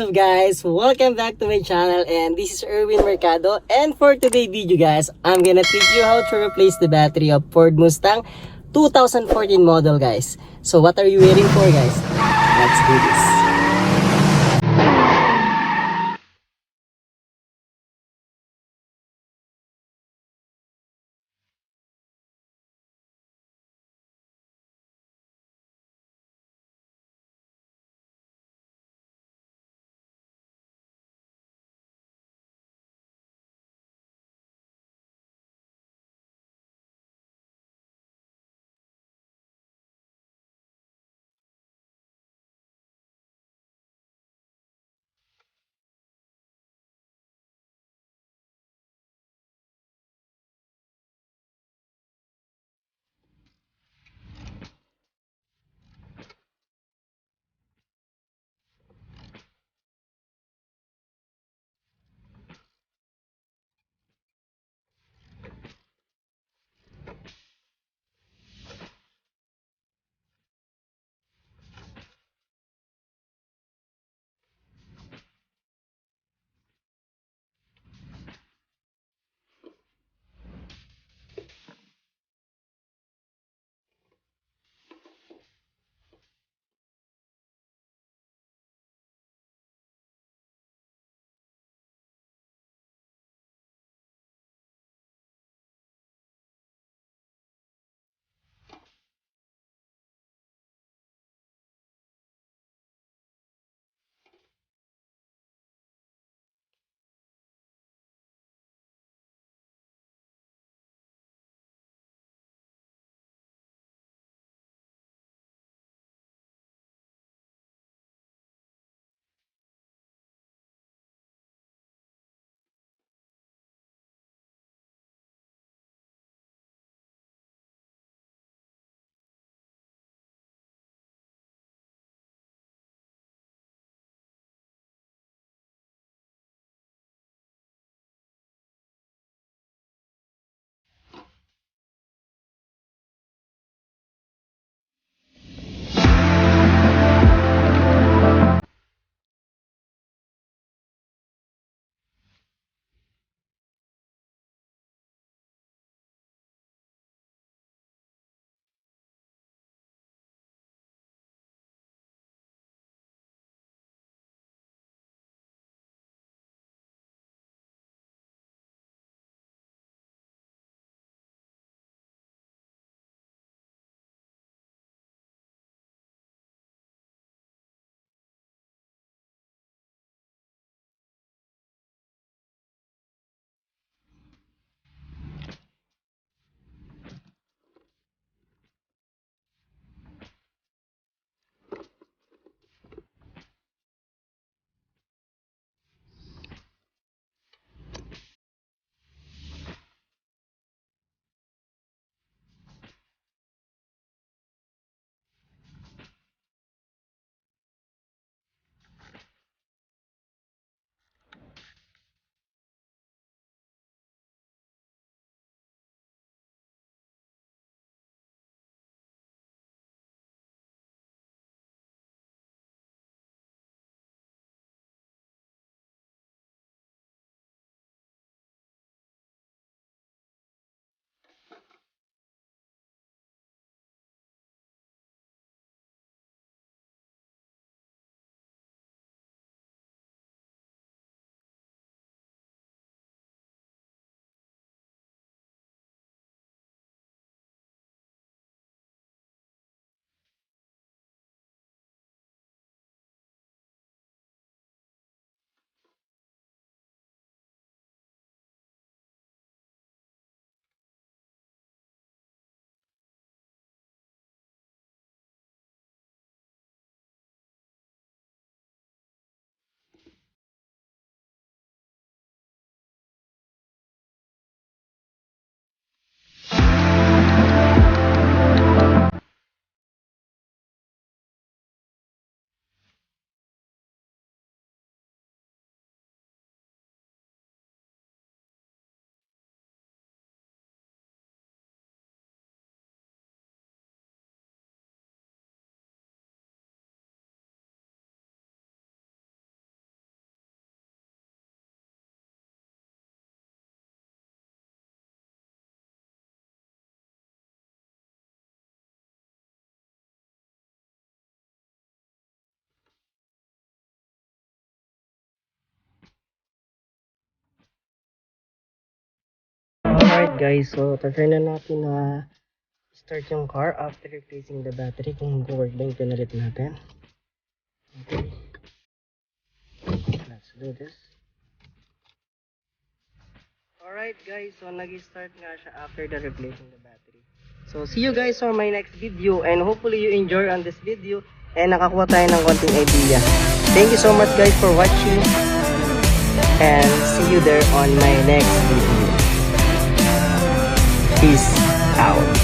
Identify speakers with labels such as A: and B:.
A: up guys? Welcome back to my channel and this is Erwin Mercado, and for today's video guys, I'm gonna teach you how to replace the battery of Ford Mustang 2014 model guys. So what are you waiting for guys? Let's do this. guys, so try na natin na start yung car after replacing the battery kung mag-work ba yung pinalit natin. Okay. Let's do this. Alright guys, so nag-start nga siya after the replacing the battery. So see you guys on my next video and hopefully you enjoy on this video and nakakuha tayo ng konting idea. Thank you so much guys for watching and see you there on my next video. Peace out.